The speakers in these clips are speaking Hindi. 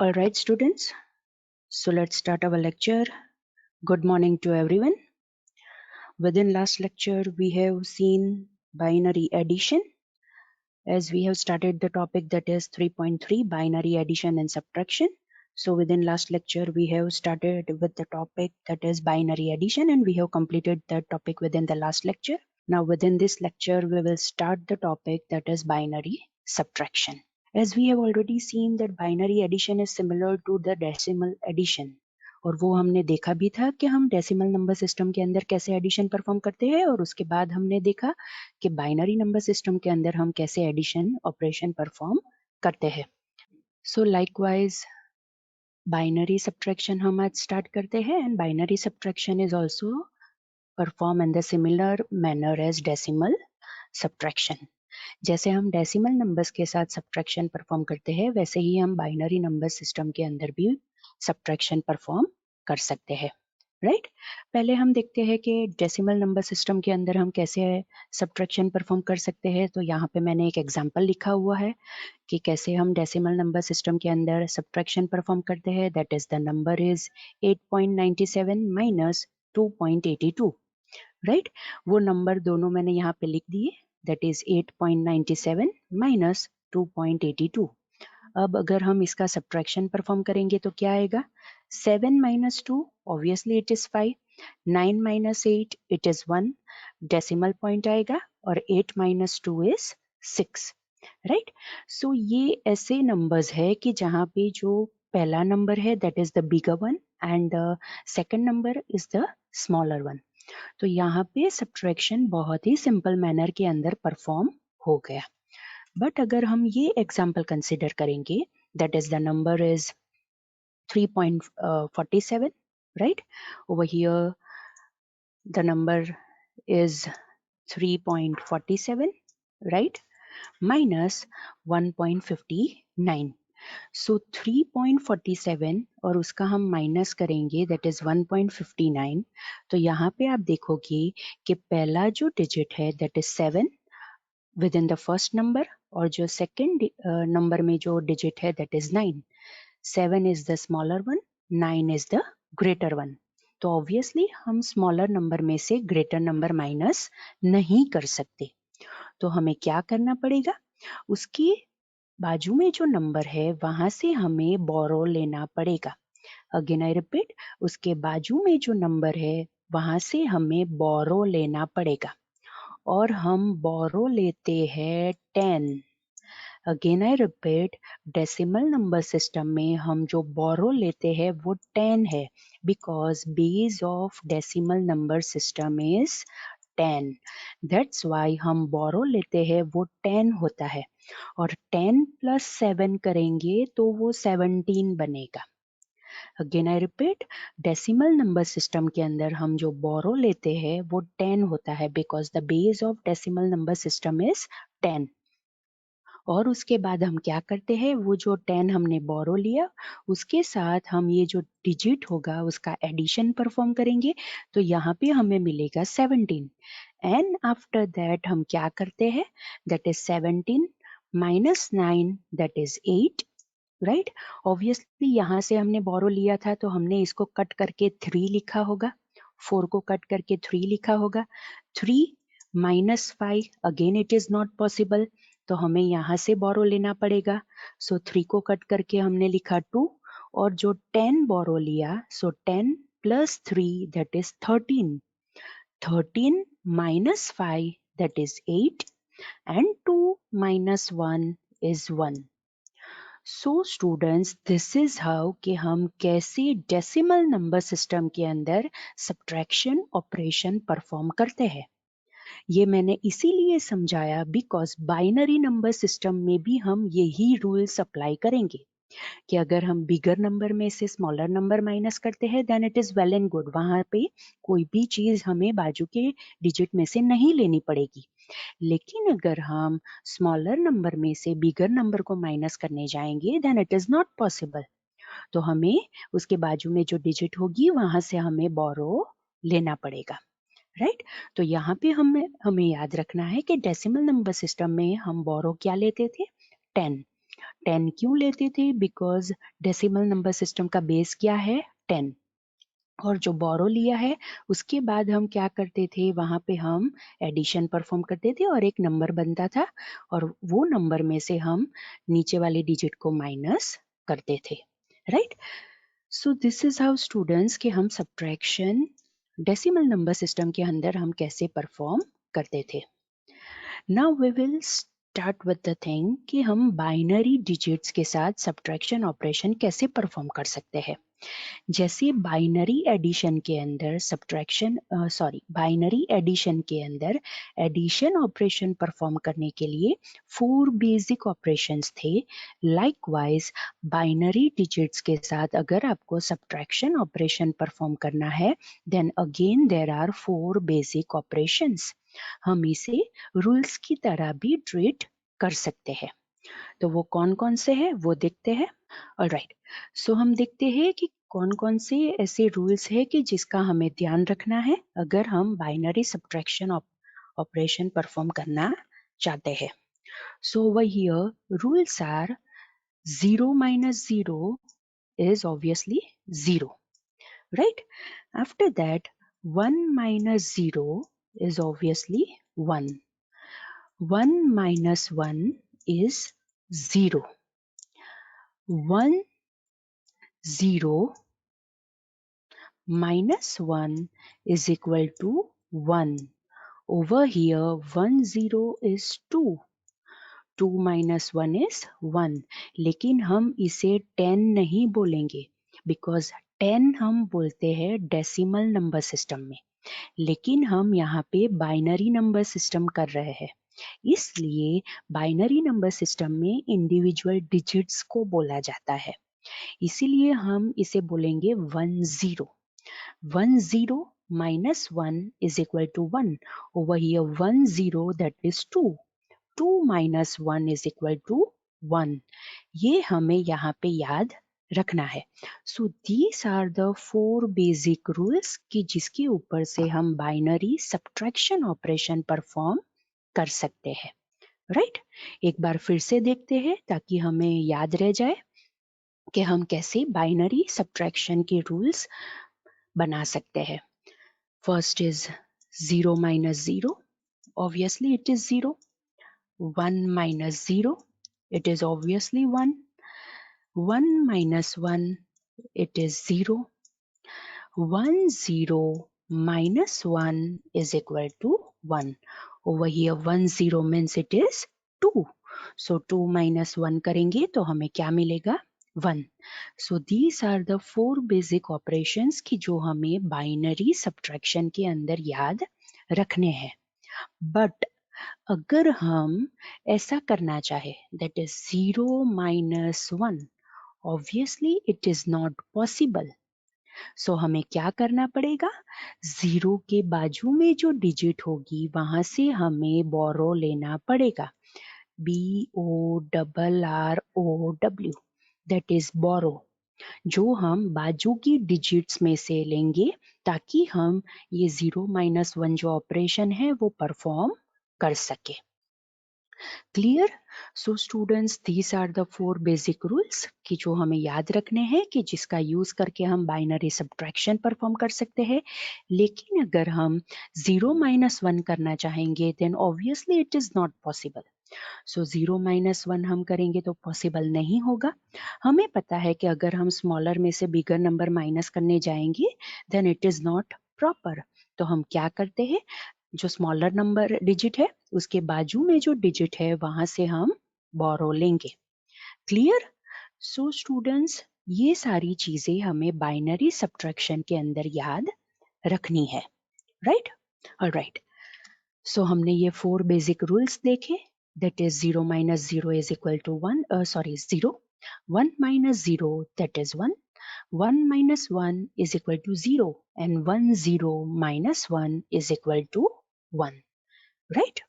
All right, students. So let's start our lecture. Good morning to everyone. Within last lecture, we have seen binary addition as we have started the topic that is 3.3 binary addition and subtraction. So within last lecture, we have started with the topic that is binary addition and we have completed that topic within the last lecture. Now within this lecture, we will start the topic that is binary subtraction. As we have already seen that binary addition is similar to the decimal addition और वो हमने देखा भी था कि हम डेसिमल नंबर सिस्टम के अंदर कैसे एडिशन परफॉर्म करते हैं और उसके बाद हमने देखा कि बाइनरी नंबर सिस्टम के अंदर हम कैसे एडिशन ऑपरेशन परफॉर्म करते हैं. सो लाइकवाइज बाइनरी सब्ट्रैक्शन हम आज स्टार्ट करते हैं and binary subtraction is also perform in the similar manner as decimal subtraction. जैसे हम डेसिमल नंबर्स के साथ सब्ट्रैक्शन परफॉर्म करते हैं वैसे ही हम बाइनरी नंबर सिस्टम के अंदर भी सब्ट्रैक्शन परफॉर्म कर सकते हैं. राइट पहले हम देखते हैं कि डेसिमल नंबर सिस्टम के अंदर हम कैसे सब्ट्रैक्शन परफॉर्म कर सकते हैं. तो यहाँ पे मैंने एक एग्जांपल लिखा हुआ है कि कैसे हम डेसिमल नंबर सिस्टम के अंदर सब्ट्रैक्शन परफॉर्म करते हैं. That is the number is 8.97 minus 2.82. Right वो नंबर दोनों मैंने यहाँ पे लिख दिए. That is 8.97 minus 2.82. अब अगर हम इसका सब्ट्रैक्शन परफॉर्म करेंगे तो क्या आएगा. 7 minus 2 obviously it is 5. 9 minus 8 it is 1. Decimal point आएगा और 8 माइनस 2 इज 6. राइट सो ये ऐसे नंबर्स है कि जहाँ पे जो पहला नंबर है that is the bigger one and the second number is the smaller one. तो यहाँ पे सब्ट्रैक्शन बहुत ही सिंपल मैनर के अंदर परफॉर्म हो गया. बट अगर हम ये एग्जाम्पल कंसिडर करेंगे that is the number is 3.47. Right over here the number is 3.47 right minus 1.59. सो 3.47 और उसका हम माइनस करेंगे दैट इज 1.59. तो यहाँ पे आप देखोगे कि पहला जो डिजिट है that is 7 with in the first number और जो सेकेंड नंबर में जो डिजिट है that is 9. 7 is the smaller one, 9 is the greater one. तो ऑब्वियसली हम स्मॉलर नंबर में से ग्रेटर नंबर माइनस नहीं कर सकते. तो हमें क्या करना पड़ेगा, उसकी बाजू में जो नंबर है वहां से हमें बोरो लेना पड़ेगा. अगेन आई रिपीट, उसके बाजू में जो नंबर है वहां से हमें बोरो लेना पड़ेगा और हम बोरो लेते हैं 10. Again I repeat, decimal number system में हम जो बोरो लेते हैं वो 10 है because base of decimal number system is 10. That's why हम बोरो लेते हैं वो 10 होता है और 10 प्लस 7 करेंगे तो वो 17 बनेगा. Again I repeat, decimal number system के अंदर हम जो बोरो लेते हैं वो 10 होता है because the base of decimal number system is 10. और उसके बाद हम क्या करते हैं, वो जो 10 हमने बोरो लिया उसके साथ हम ये जो डिजिट होगा उसका एडिशन परफॉर्म करेंगे. तो यहाँ पे हमें मिलेगा 17 एंड आफ्टर दैट हम क्या करते हैं, that is 17 minus 9 that is 8. Right obviously यहाँ से हमने बोरो लिया था तो हमने इसको कट करके 3 लिखा होगा, 4 को कट करके 3 लिखा होगा. 3 minus 5 again it is not possible तो हमें यहाँ से बोरो लेना पड़ेगा. सो 3 को कट करके हमने लिखा 2 और जो 10 बोरो लिया सो 10 plus 3 that is 13. 13 minus 5 that is 8 and 2 minus 1 is 1. So students, this is how कि हम कैसे डेसिमल नंबर सिस्टम के अंदर सब्ट्रैक्शन ऑपरेशन परफॉर्म करते हैं. ये मैंने इसीलिए समझाया बिकॉज बाइनरी नंबर सिस्टम में भी हम यही रूल्स अप्लाई करेंगे कि अगर हम बिगर नंबर में से स्मॉलर नंबर माइनस करते हैं then it is well and good. वहां पे कोई भी चीज हमें बाजू के डिजिट में से नहीं लेनी पड़ेगी. लेकिन अगर हम स्मॉलर नंबर में से बिगर नंबर को माइनस करने जाएंगे then it is not possible. तो हमें उसके बाजू में जो डिजिट होगी वहां से हमें बोरो लेना पड़ेगा. राइट तो यहाँ पे हमें याद रखना है कि डेसिमल नंबर सिस्टम में हम बोरो क्या लेते थे, 10. 10 क्यों लेते थे? बिकॉज डेसिमल नंबर सिस्टम का बेस क्या है? 10। और जो बोरो लिया है उसके बाद हम क्या करते थे, वहां पे हम एडिशन परफॉर्म करते थे और एक नंबर बनता था और वो नंबर में से हम नीचे वाले डिजिट को माइनस करते थे, right? So this is how students कि हम सब्ट्रैक्शन डेसिमल नंबर सिस्टम के अंदर हम कैसे परफॉर्म करते थे। Now we will start with the thing कि हम बाइनरी डिजिट्स के साथ सब्ट्रैक्शन ऑपरेशन कैसे परफॉर्म कर सकते हैं। जैसे बाइनरी एडिशन के अंदर बाइनरी एडिशन के अंदर एडिशन ऑपरेशन परफॉर्म करने के लिए 4 बेसिक ऑपरेशंस थे। लाइकवाइज बाइनरी डिजिट्स के साथ अगर आपको सब्ट्रैक्शन ऑपरेशन परफॉर्म करना है then again there are 4 basic operations. हम इसे रूल्स की तरह भी ट्रीट कर सकते हैं। तो वो कौन कौन से हैं वो देखते हैं। ऑलराइट, सो हम देखते हैं कि कौन कौन से ऐसे रूल्स है कि जिसका हमें ध्यान रखना है अगर हम बाइनरी सब्ट्रैक्शन ऑपरेशन परफॉर्म करना चाहते हैं। So over here rules are 0 minus 0 is obviously 0, right? After that 1 minus 0 is obviously 1. 1 minus 1 is 0. 1 0 minus 1 is equal to 1. Over here 1 0 is 2. 2 minus 1 is 1. लेकिन हम इसे 10 नहीं बोलेंगे बिकॉज 10 हम बोलते हैं डेसिमल नंबर सिस्टम में, लेकिन हम यहाँ पे बाइनरी नंबर सिस्टम कर रहे हैं, इसलिए बाइनरी नंबर सिस्टम में इंडिविजुअल डिजिट्स को बोला जाता है, इसीलिए हम इसे बोलेंगे 1 0. 1 0 minus 1 is equal to 1. Over here 1 0 that is 2. 2 minus 1 is equal to 1. ये हमें यहाँ पे याद रखना है। So these are the 4 basic rules कि जिसके ऊपर से हम बाइनरी सब्ट्रैक्शन ऑपरेशन परफॉर्म कर सकते हैं, राइट? एक बार फिर से देखते हैं ताकि हमें याद रह जाए कि हम कैसे बाइनरी सब्ट्रैक्शन के रूल्स बना सकते हैं। First is 0 minus 0, obviously it is 0. 1 minus 0, it is obviously 1. 1 minus 1, it is 0. 1 0 minus 1 is equal to 1. Over here 1 0 means it is 2. So 2 minus 1 करेंगे तो हमें क्या मिलेगा? 1. So these are the 4 basic operations कि जो हमें बाइनरी सब्ट्रैक्शन के अंदर याद रखने हैं। बट अगर हम ऐसा करना चाहे that is 0 minus 1, obviously it is not possible. So हमें क्या करना पड़ेगा? 0 के बाजू में जो डिजिट होगी वहां से हमें बोरो लेना पड़ेगा। BORROW, दैट इज बोरो, जो हम बाजू की डिजिट्स में से लेंगे ताकि हम ये 0 minus 1 जो ऑपरेशन है वो परफॉर्म कर सके। Clear? So students these are the 4 basic rules कि जो हमें याद रखने हैं कि जिसका यूज करके हम बाइनरी सब्ट्रैक्शन परफॉर्म कर सकते हैं। लेकिन अगर हम 0 minus 1 करना चाहेंगे then obviously it is not possible. So 0 minus 1 हम करेंगे तो पॉसिबल नहीं होगा। हमें पता है कि अगर हम स्मॉलर में से बिगर नंबर माइनस करने जाएंगे then it is not proper. तो हम क्या करते हैं, जो स्मॉलर नंबर डिजिट है उसके बाजू में जो डिजिट है वहां से हम बोरो लेंगे। क्लियर? सो स्टूडेंट्स ये सारी चीजें हमें बाइनरी सब्ट्रैक्शन के अंदर याद रखनी है, राइट? ऑलराइट, सो हमने ये 4 बेसिक रूल्स देखे, that is 0 minus 0 is equal to 1, 0. 1 minus 0 that is 1. 1 minus 1 is equal to 0 and 1 0 minus 1 is equal to 1. Right?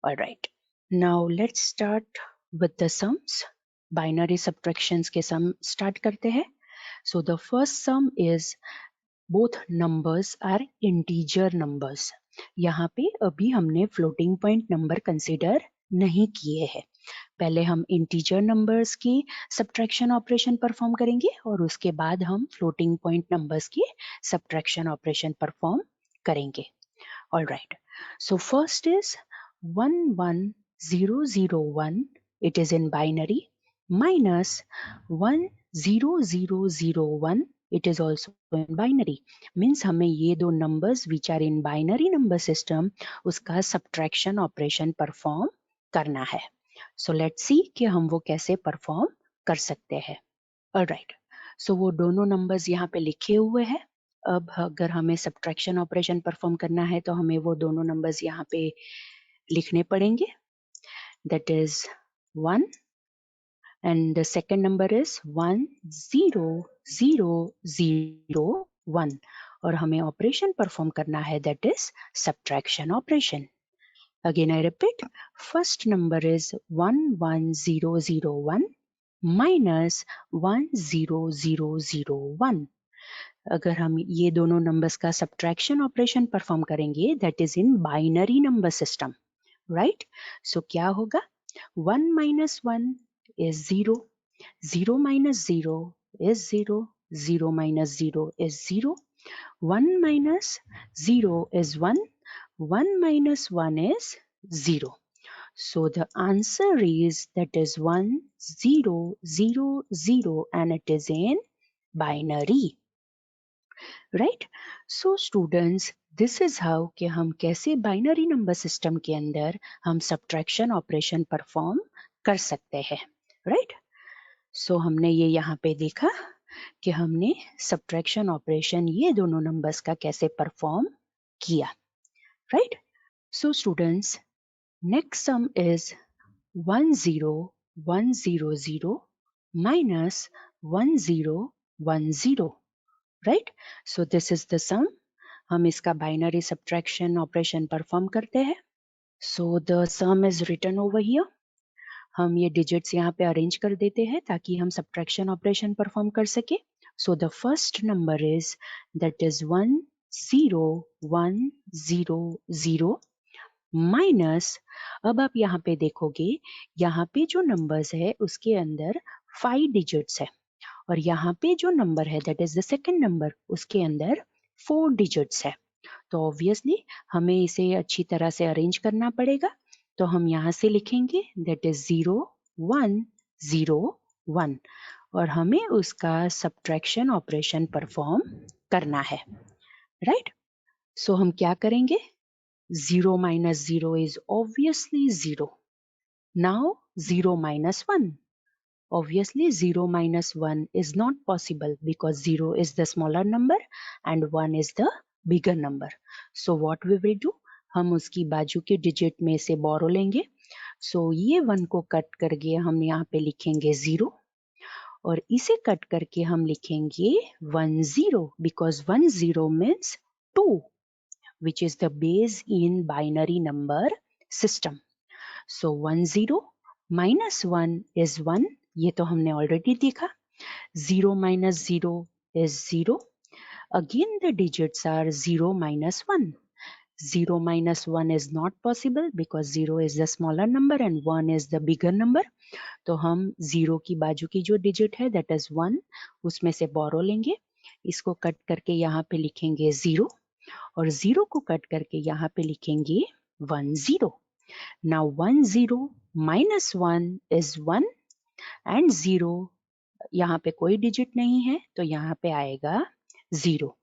All right. Now let's start with the sums. Binary subtractions के sum start करते हैं. So the first sum is both numbers are integer numbers. यहाँ पे अभी हमने floating point number consider नहीं किए हैं, पहले हम इंटीजर नंबर्स की सब्ट्रैक्शन ऑपरेशन परफॉर्म करेंगे और उसके बाद हम फ्लोटिंग पॉइंट नंबर्स की सब्ट्रैक्शन ऑपरेशन परफॉर्म करेंगे. All right. So first is 11001. It is in binary minus 10001. It is also in binary. Means हमें ये दो numbers which are in binary number system उसका subtraction operation perform करना है. So let's see कि हम वो कैसे perform कर सकते हैं. All right. So वो दोनों numbers यहाँ पे लिखे हुए हैं. अब अगर हमें सब्ट्रैक्शन ऑपरेशन परफॉर्म करना है तो हमें वो दोनों नंबर्स यहाँ पे लिखने पड़ेंगे. That is 1 and the second number is 10001 और हमें ऑपरेशन परफॉर्म करना है that is subtraction operation. Again I repeat, first number is 11001 minus 10001. अगर हम ये दोनों नंबर्स का सब्ट्रैक्शन ऑपरेशन परफॉर्म करेंगे that is in binary number system, right. So क्या होगा, 1 minus 1 is 0, 0 minus 0 is 0, 0 minus 0 is 0, 1 minus 0 is 1, 1 minus 1 is 0. So the answer is that is 1 0 0 0 and it is in binary. Right. So students, this is how कि हम कैसे बाइनरी नंबर सिस्टम के अंदर हम सब्ट्रैक्शन ऑपरेशन परफॉर्म कर सकते हैं. राइट. सो हमने ये यहाँ पे देखा कि हमने सब्ट्रैक्शन ऑपरेशन ये दोनों नंबर्स का कैसे परफॉर्म किया. Right. So students, next sum is 10100 minus 1010. Right. So this is the sum. हम इसका बाइनरी सब्ट्रैक्शन ऑपरेशन परफॉर्म करते हैं. So the sum is written over here. हम ये डिजिट्स यहाँ पे अरेंज कर देते हैं ताकि हम सब्ट्रैक्शन ऑपरेशन परफॉर्म कर सके. So the first number is that is 10100 minus, अब आप यहाँ पे देखोगे यहाँ पे जो नंबर्स है उसके अंदर 5 डिजिट्स है और यहाँ पे जो नंबर है that is the second number उसके अंदर 4 डिजिट्स है. तो ऑब्वियसली हमें इसे अच्छी तरह से अरेंज करना पड़ेगा. तो हम यहाँ से लिखेंगे दैट इज 0101 और हमें उसका सब्ट्रैक्शन ऑपरेशन परफॉर्म करना है. राइट. सो हम क्या करेंगे, 0 minus 0 is obviously 0. Now 0 minus 1. Obviously 0 minus 1 is not possible because 0 is the smaller number and 1 is the bigger number. So what we will do, हम उसकी बाजू के डिजिट में से बोरो लेंगे. So ये 1 को कट करके हम यहाँ पे लिखेंगे 0 और इसे कट करके हम लिखेंगे 10 because 10 means 2 which is the base in binary number system. So 10 minus 1 is 1. ये तो हमने ऑलरेडी देखा. 0 minus 0 is 0. Again the digits are 0 minus 1. 0 minus 1 is not possible because 0 is the smaller number and 1 is the bigger number. तो हम 0 की बाजू की जो डिजिट है that is 1 उसमें से बोरो लेंगे. इसको कट करके यहाँ पे लिखेंगे 0 और 0 को कट करके यहाँ पे लिखेंगे 10. Now 10 minus 1 is 1 and 0 यहाँ पे कोई डिजिट नहीं है तो यहाँ पे आएगा 0.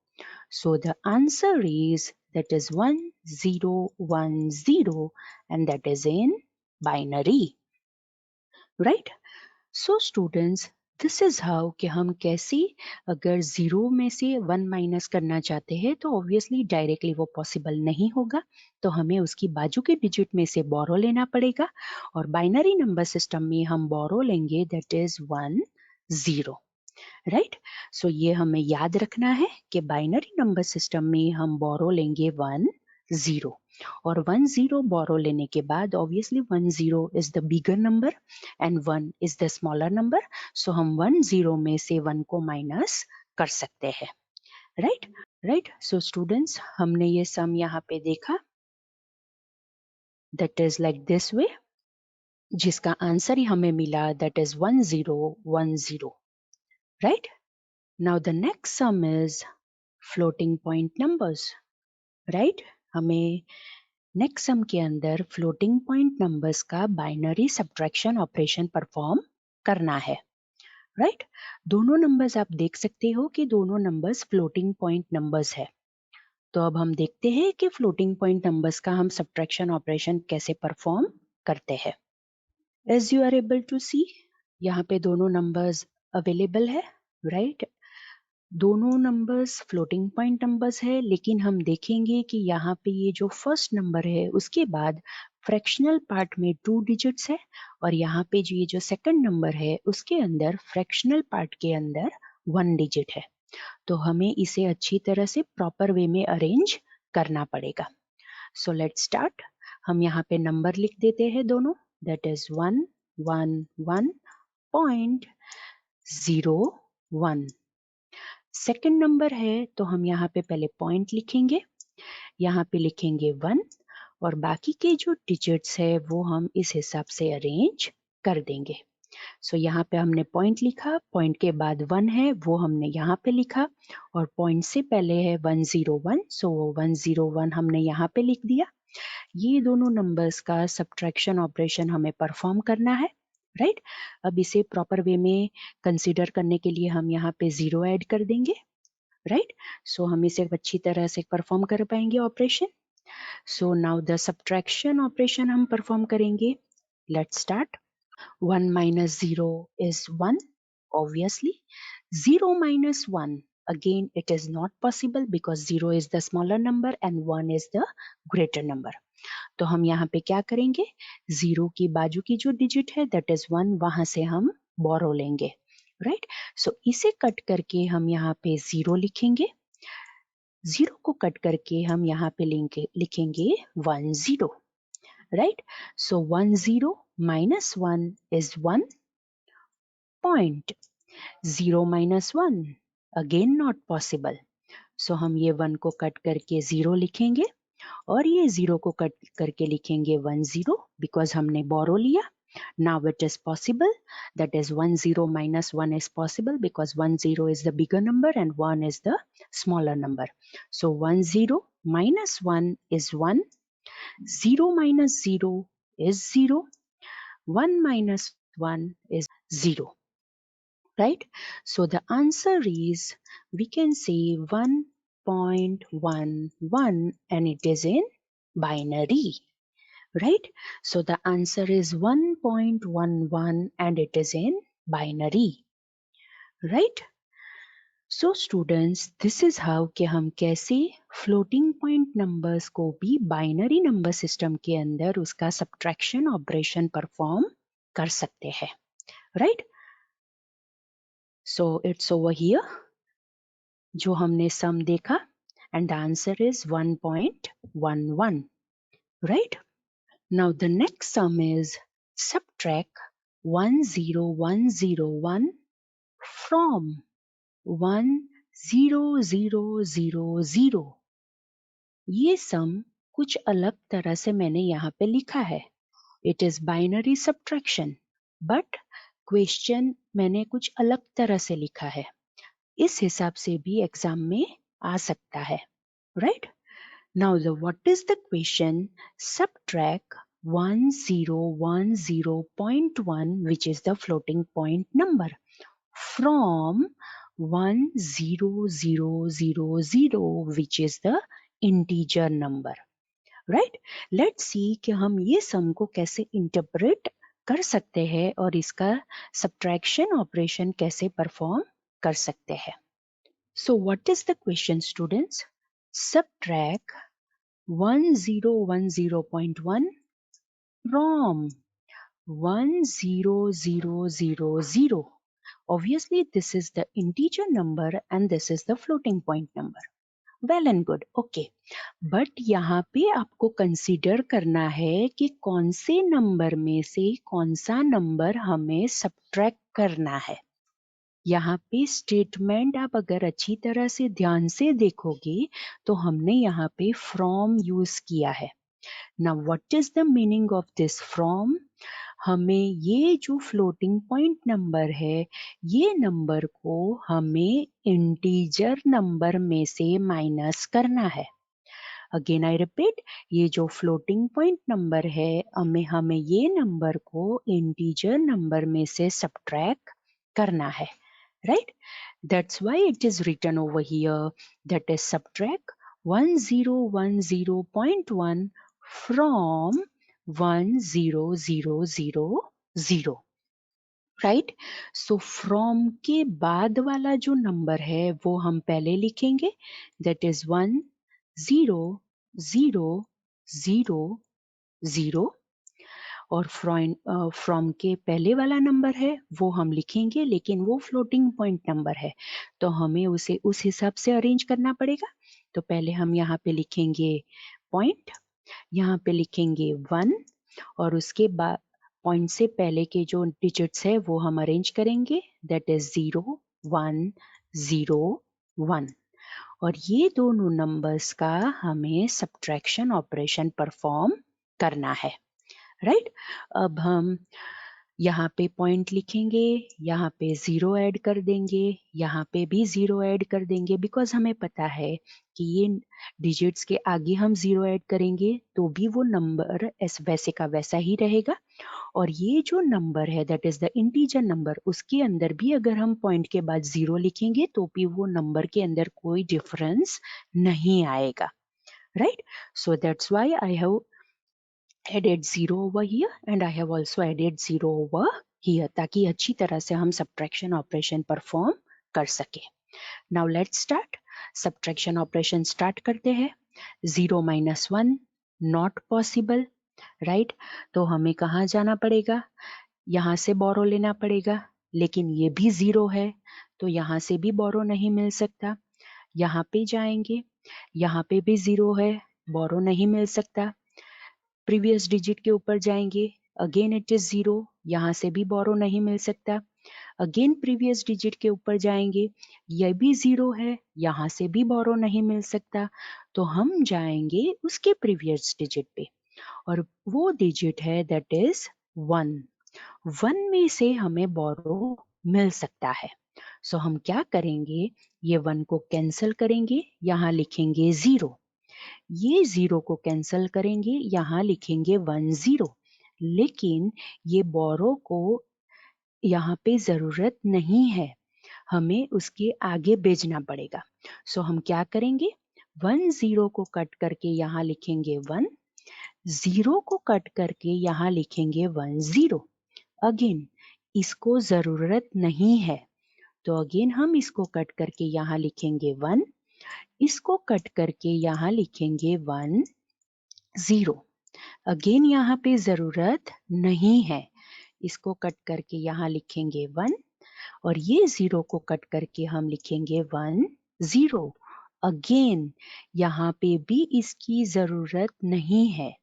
So the answer is that is 1010 and that is in binary. Right? So students, this is how कि हम कैसे अगर 0 में से 1 माइनस करना चाहते हैं तो ऑब्वियसली डायरेक्टली वो पॉसिबल नहीं होगा. तो हमें उसकी बाजू के डिजिट में से बोरो लेना पड़ेगा और बाइनरी नंबर सिस्टम में हम बोरो लेंगे दैट इज 10. राइट. सो ये हमें याद रखना है कि बाइनरी नंबर सिस्टम में हम बोरो लेंगे 10 और 10 बोरो लेने के बाद obviously 10 is the bigger number and 1 is the smaller number. So हम 10 में से 1 को माइनस कर सकते हैं. राइट. राइट. सो स्टूडेंट्स, हमने ये सम यहाँ पे देखा that is like this way. जिसका आंसर ही हमें मिला, that is 1010, right. Now the next sum is floating point numbers, right. हमें नेक्स्ट सम के अंदर फ्लोटिंग पॉइंट नंबर्स का बाइनरी सब्ट्रैक्शन ऑपरेशन परफॉर्म करना है, राइट। दोनों नंबर्स आप देख सकते हो कि दोनों नंबर्स फ्लोटिंग पॉइंट नंबर्स है। तो अब हम देखते हैं कि फ्लोटिंग पॉइंट नंबर्स का हम सब्ट्रैक्शन ऑपरेशन कैसे परफॉर्म करते हैं। As you are able to see, यहाँ पे दोनों नंबर्स अवेलेबल है, राइट। दोनों नंबर्स फ्लोटिंग पॉइंट नंबर्स है, लेकिन हम देखेंगे कि यहाँ पे ये जो फर्स्ट नंबर है उसके बाद फ्रैक्शनल पार्ट में 2 डिजिट्स है, और यहाँ पे जो ये जो सेकंड नंबर है उसके अंदर फ्रैक्शनल पार्ट के अंदर 1 डिजिट है। तो हमें इसे अच्छी तरह से प्रॉपर वे में अरेंज करना पड़ेगा। So let's start. हम यहाँ पे नंबर लिख देते हैं दोनों, दैट इज 111.01। सेकंड नंबर है तो हम यहाँ पे पहले पॉइंट लिखेंगे, यहाँ पे लिखेंगे 1, और बाकी के जो डिजिट्स है वो हम इस हिसाब से अरेंज कर देंगे। सो यहाँ पे हमने पॉइंट लिखा, पॉइंट के बाद 1 है वो हमने यहाँ पे लिखा, और पॉइंट से पहले है 101, सो वो 101 हमने यहाँ पे लिख दिया। ये दोनों नंबर्स का सब्ट्रैक्शन ऑपरेशन हमें परफॉर्म करना है, राइट। अब इसे प्रॉपर वे में कंसीडर करने के लिए हम यहाँ पे 0 ऐड कर देंगे, राइट। सो हम इसे अच्छी तरह से परफॉर्म कर पाएंगे operation. So now the subtraction operation हम परफॉर्म करेंगे। Let's start. 1 minus 0 is 1, obviously. 0 minus 1, again it is not possible because 0 is the smaller number and 1 is the greater number. तो हम यहाँ पे क्या करेंगे, 0 की बाजू की जो डिजिट है दैट इज 1, वहां से हम बोरो लेंगे, राइट। सो इसे कट करके हम यहाँ पे 0 लिखेंगे, 0 को कट करके हम यहाँ पे लिखेंगे 10, right? So 10 minus 1 is 1 point. 0 minus 1, again not possible. So हम ये 1 को कट करके 0 लिखेंगे, और ये 0 को कट करके लिखेंगे 10 because हमने बोरो लिया. Now it is possible, that is 10 minus 1 is possible because 10 is the bigger number and 1 is the smaller number. So 10 minus 1 is 1, 0 minus 0 is 0, 1 minus 1 is 0, right? So the answer is, we can say 1.11, and it is in binary, right? So the answer is 1.11 and it is in binary, right? So students, this is how कि हम कैसे floating point numbers को भी binary number system के अंदर उसका subtraction operation perform कर सकते हैं, right? So it's over here जो हमने sum देखा, and the answer is 1.11, right? Now the next sum is subtract 10101 from 10000. ये सम कुछ अलग तरह से मैंने यहाँ पे लिखा है. It is binary subtraction, but question मैंने कुछ अलग तरह से लिखा है. इस हिसाब से भी एग्जाम में आ सकता है, right? Now what is the question? Subtract 1010.1, which is the floating point number, from 10000, which is the integer number, right? Let's see कि हम ये सम को कैसे इंटरप्रेट कर सकते हैं और इसका सब्ट्रैक्शन ऑपरेशन कैसे परफॉर्म कर सकते हैं. So what is the question, students? Subtract 1010.1 from 10000. Obviously this is the integer number and this is the floating point number. Well and good, okay. But यहाँ पे आपको कंसीडर करना है कि कौन से नंबर में से कौन सा नंबर हमें सब्ट्रैक्ट करना है. यहाँ पे स्टेटमेंट आप अगर अच्छी तरह से ध्यान से देखोगे तो हमने यहाँ पे फ्रॉम यूज किया है. Now what is the meaning of this from? हमें ये जो फ्लोटिंग पॉइंट नंबर है, ये नंबर को हमें इंटीजर नंबर में से माइनस करना है। अगेन आई रिपीट, ये जो फ्लोटिंग पॉइंट नंबर है, हमें ये नंबर को इंटीजर नंबर में से सब्ट्रैक्ट करना है, right? That's why it is written over here, that is subtract 1010.1 from 10000, right? So from के बाद वाला जो नंबर है वो हम पहले लिखेंगे, that is 10000, और फ्रॉम के पहले वाला नंबर है वो हम लिखेंगे, लेकिन वो फ्लोटिंग पॉइंट नंबर है तो हमें उसे उस हिसाब से अरेंज करना पड़ेगा। तो पहले हम यहाँ पे लिखेंगे पॉइंट, यहाँ पे लिखेंगे 1, और उसके बाद पॉइंट से पहले के जो डिजिट्स है वो हम अरेंज करेंगे, दैट इज 0 1 0 1, और ये दोनों नंबर्स का हमें सब्ट्रैक्शन ऑपरेशन परफॉर्म करना है, राइट? अब हम यहाँ पे पॉइंट लिखेंगे, यहाँ पे 0 ऐड कर देंगे, यहाँ पे भी 0 ऐड कर देंगे, बिकॉज हमें पता है कि ये डिजिट्स के आगे हम 0 ऐड करेंगे तो भी वो नंबर वैसे का वैसा ही रहेगा, और ये जो नंबर है that is the integer number, उसके अंदर भी अगर हम पॉइंट के बाद 0 लिखेंगे तो भी वो नंबर के अंदर कोई डिफरेंस नहीं आएगा, right? So that's why I have added 0 over here and I have also added 0 over here, ताकि अच्छी तरह से हम subtraction operation perform कर सके। Now let's start. Subtraction operation start करते हैं। 0 minus 1 not possible, right? तो हमें कहाँ जाना पड़ेगा? यहाँ से बोरो लेना पड़ेगा, लेकिन ये भी 0 है तो यहाँ से भी बोरो नहीं मिल सकता। यहाँ पे जाएंगे, यहाँ पे भी 0 है, बोरो नहीं मिल सकता। प्रीवियस डिजिट के ऊपर जाएंगे, अगेन इट इज 0, यहाँ से भी बोरो नहीं मिल सकता। अगेन प्रीवियस डिजिट के ऊपर जाएंगे, यह भी 0 है, यहाँ से भी बोरो नहीं मिल सकता। तो हम जाएंगे उसके प्रीवियस डिजिट पे, और वो डिजिट है दैट इज 1। 1 में से हमें बोरो मिल सकता है। सो हम क्या करेंगे, ये 1 को कैंसिल करेंगे, यहाँ लिखेंगे 0, ये 0 को कैंसिल करेंगे, यहाँ लिखेंगे 1 0, लेकिन ये बोरो को यहाँ पे जरूरत नहीं है, हमें उसके आगे भेजना पड़ेगा। सो हम क्या करेंगे, 1 0 को कट करके यहाँ लिखेंगे 1, 0 को कट करके यहाँ लिखेंगे 1 0। अगेन इसको जरूरत नहीं है, तो अगेन हम इसको कट करके यहाँ लिखेंगे 1, इसको कट करके यहाँ लिखेंगे 1 0। अगेन यहाँ पे जरूरत नहीं है, इसको कट करके यहाँ लिखेंगे 1, और ये 0 को कट करके हम लिखेंगे 1 0। अगेन यहाँ पे भी इसकी जरूरत नहीं है,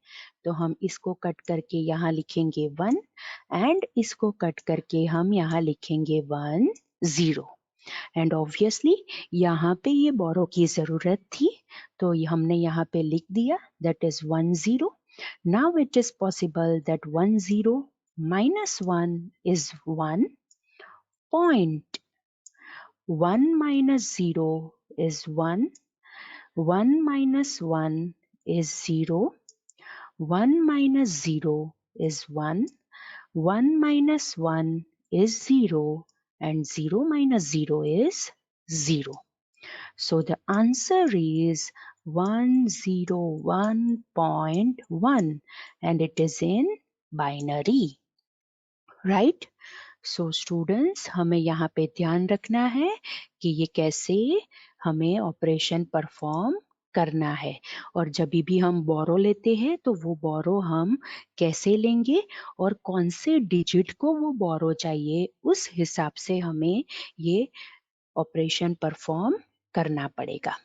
तो हम इसको कट करके यहाँ लिखेंगे 1, एंड इसको कट करके हम यहाँ लिखेंगे 1 0। एंड ऑब्वियसली यहाँ पे ये बोरो की जरूरत थी, तो हमने यहाँ पे लिख दिया that is 1 0। Now it is possible that 1 0 minus 1 is 1. Point 1 minus 0 is 1. 1 minus 1 is 0. 1 minus 0 is 1. 1 minus 1 is 0. And 0 minus 0 is 0. So the answer is 101.1 and it is in binary, right? So students, हमें यहाँ पे ध्यान रखना है कि ये कैसे हमें ऑपरेशन परफॉर्म करना है, और जब भी हम बोरो लेते हैं तो वो बोरो हम कैसे लेंगे और कौन से डिजिट को वो बोरो चाहिए, उस हिसाब से हमें ये ऑपरेशन परफॉर्म करना पड़ेगा,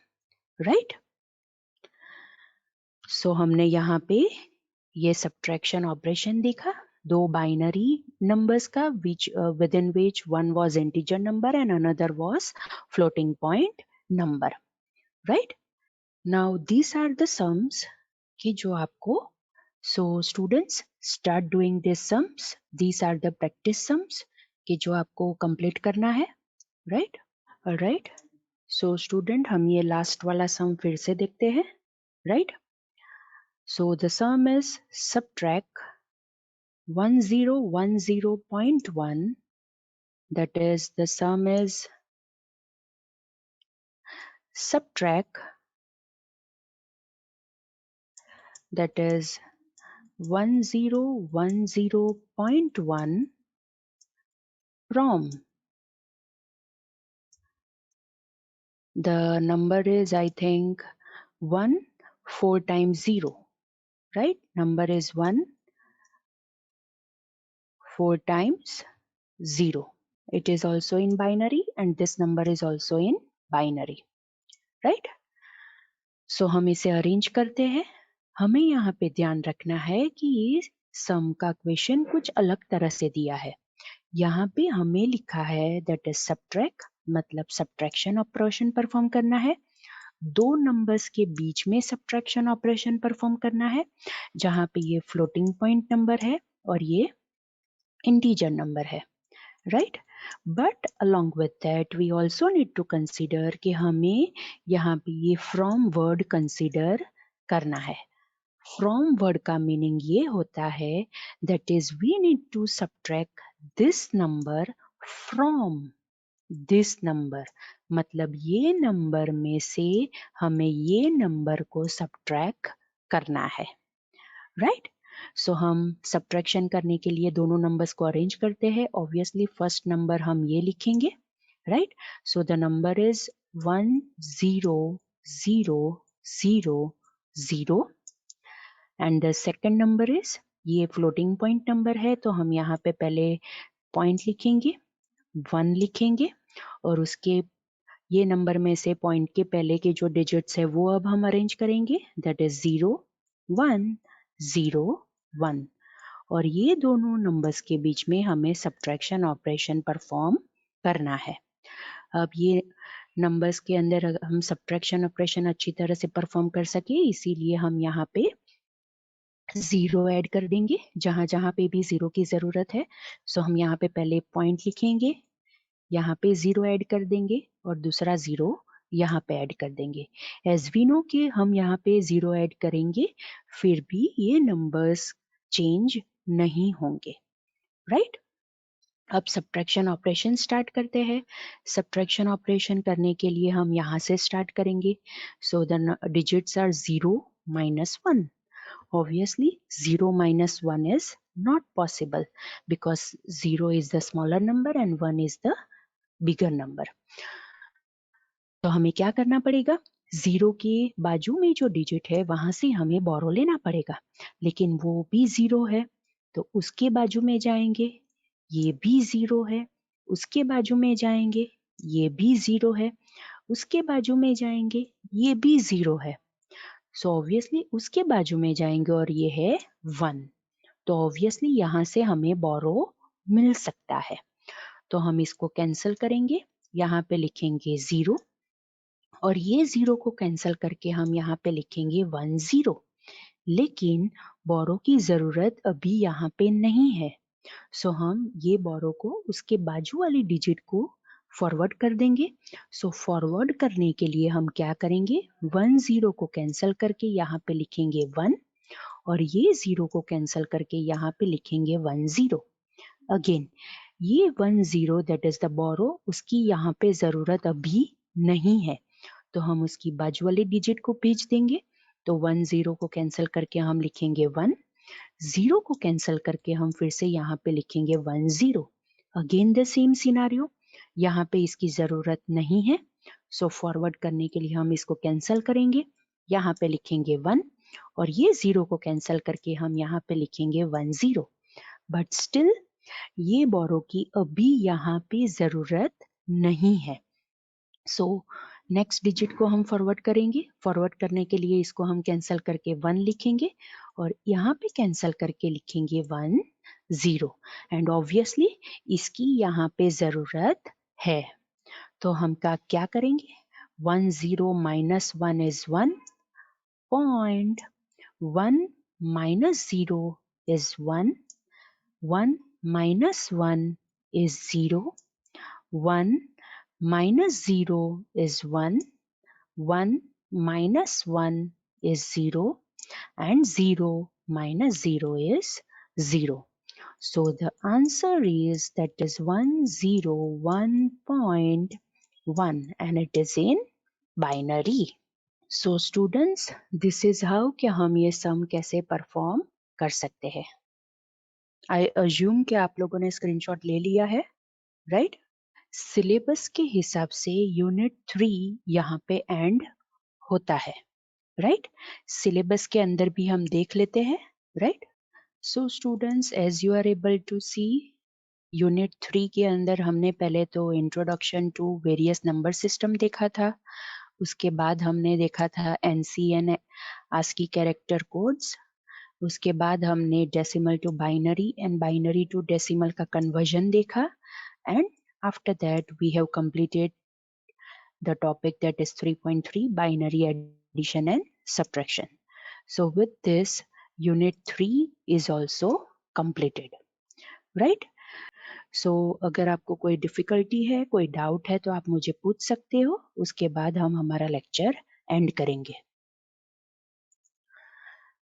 राइट? सो हमने यहाँ पे ये सब्ट्रैक्शन ऑपरेशन देखा, दो बाइनरी नंबर्स का within which one was integer number and another was floating point number, right? Now these are the sums कि जो आपको, so students start doing these sums. These are the practice sums कि जो आपको complete करना है, right? Alright. So student, हम ये last वाला sum फिर से देखते हैं, right? So the sum is subtract 1010.1, that is the sum is subtract, that is 1010.1 from the number is, I think, 1 4 times 0, right? Number is 1 4 times 0. It is also in binary and this number is also in binary, right? So हम इसे अरेंज करते हैं. हमें यहाँ पे ध्यान रखना है कि ये सम का क्वेश्चन कुछ अलग तरह से दिया है. यहाँ पे हमें लिखा है दैट इज सब्ट्रैक्ट, मतलब सब्ट्रैक्शन ऑपरेशन परफॉर्म करना है. दो नंबर्स के बीच में सब्ट्रैक्शन ऑपरेशन परफॉर्म करना है, जहाँ पे ये फ्लोटिंग पॉइंट नंबर है और ये इंटीजर नंबर है, right? But along with that we also need to consider कि हमें यहाँ पे ये फ्रॉम वर्ड कंसिडर करना है. फ्रॉम वर्ड का मीनिंग ये होता है that is we need to subtract this number from this number, मतलब ये नंबर में से हमें ये नंबर को सब्ट्रैक्ट करना है, राइट? सो हम सब्ट्रैक्शन करने के लिए दोनों नंबर्स को अरेंज करते हैं. ऑब्वियसली फर्स्ट नंबर हम ये लिखेंगे, right? So the number is 100000 and the second number is, ये फ्लोटिंग पॉइंट नंबर है तो हम यहाँ पे पहले पॉइंट लिखेंगे, 1 लिखेंगे और उसके ये नंबर में से पॉइंट के पहले के जो डिजिट्स है वो अब हम अरेंज करेंगे, दैट इज 0 1 0 1 और ये दोनों नंबर्स के बीच में हमें सब्ट्रैक्शन ऑपरेशन परफॉर्म करना है. अब ये नंबर्स के अंदर हम सब्ट्रैक्शन ऑपरेशन अच्छी तरह से परफॉर्म कर सके इसीलिए हम यहाँ पे 0 ऐड कर देंगे जहां जहां पे भी 0 की जरूरत है. सो हम यहाँ पे पहले पॉइंट लिखेंगे, यहाँ पे 0 ऐड कर देंगे और दूसरा 0 यहाँ पे ऐड कर देंगे. एज वी नो कि हम यहाँ पे 0 ऐड करेंगे फिर भी ये नंबर्स चेंज नहीं होंगे, राइट? अब सब्ट्रैक्शन ऑपरेशन स्टार्ट करते हैं. सब्ट्रैक्शन ऑपरेशन करने के लिए हम यहाँ से स्टार्ट करेंगे. So the digits are 0 minus 1. Obviously 0 minus 1 is not possible because 0 is the smaller number and 1 is the bigger number. तो हमें क्या करना पड़ेगा, 0 के बाजू में जो डिजिट है वहां से हमें बोरो लेना पड़ेगा, लेकिन वो भी 0 है तो उसके बाजू में जाएंगे, ये भी 0 है, उसके बाजू में जाएंगे, ये भी 0 है, उसके बाजू में जाएंगे, ये भी 0 है. सो ऑब्वियसली उसके बाजू में जाएंगे और ये है 1, तो ऑब्वियसली यहाँ से हमें बोरो मिल सकता है. तो हम इसको कैंसिल करेंगे, यहाँ पे लिखेंगे 0 और ये 0 को कैंसिल करके हम यहाँ पे लिखेंगे 10. लेकिन बोरो की जरूरत अभी यहाँ पे नहीं है, सो हम ये बोरो को उसके बाजू वाली डिजिट को फॉरवर्ड कर देंगे. सो फॉरवर्ड करने के लिए हम क्या करेंगे, 10 को कैंसिल करके यहाँ पे लिखेंगे 1 और ये 0 को कैंसिल करके यहाँ पे लिखेंगे 10. अगेन ये 10 दैट इज द बोरो, उसकी यहाँ पे जरूरत अभी नहीं है तो हम उसकी बाजू वाली डिजिट को भेज देंगे. तो 10 को कैंसिल करके हम लिखेंगे 1, 0 को कैंसिल करके हम फिर से यहाँ पे लिखेंगे 10. अगेन द सेम सिनारियो, यहाँ पे इसकी जरूरत नहीं है सो फॉरवर्ड करने के लिए हम इसको कैंसिल करेंगे, यहाँ पे लिखेंगे 1 और ये 0 को कैंसिल करके हम यहाँ पे लिखेंगे 10. बट स्टिल ये बोरो की अभी यहाँ पे जरूरत नहीं है. सो नेक्स्ट डिजिट को हम फॉरवर्ड करेंगे, फॉरवर्ड करने के लिए इसको हम कैंसिल करके 1 लिखेंगे और यहाँ पे कैंसिल करके लिखेंगे 10 एंड ऑब्वियसली इसकी यहाँ पे जरूरत है तो हम क्या करेंगे, 10 minus 1 is 1, 0.1 minus 0 is 1. 1 minus 1 is 0. 1 minus 0 is 1. 1 minus 1 is 0. And 0 minus 0 is 0. So the answer is that is 101.1 and it is in binary. So students, this is how कि हम ये sum कैसे perform कर सकते हैं. I assume कि आप लोगों ने स्क्रीनशॉट ले लिया है, right? सिलेबस के हिसाब से यूनिट 3 यहाँ पे एंड होता है, right? सिलेबस के अंदर भी हम देख लेते हैं, right? So students, as you are able to see, unit 3 के अंदर हमने पहले तो introduction to various number system देखा था. उसके बाद हमने देखा था NCN ASCII कैरेक्टर कोड्स. उसके बाद हमने decimal to binary and binary to decimal का कन्वर्जन देखा. And after that we have completed the topic that is 3.3 binary addition and subtraction. So with this, unit 3 is also completed, right? So अगर आपको कोई डिफिकल्टी है, कोई डाउट है तो आप मुझे पूछ सकते हो. उसके बाद हम हमारा लेक्चर एंड करेंगे.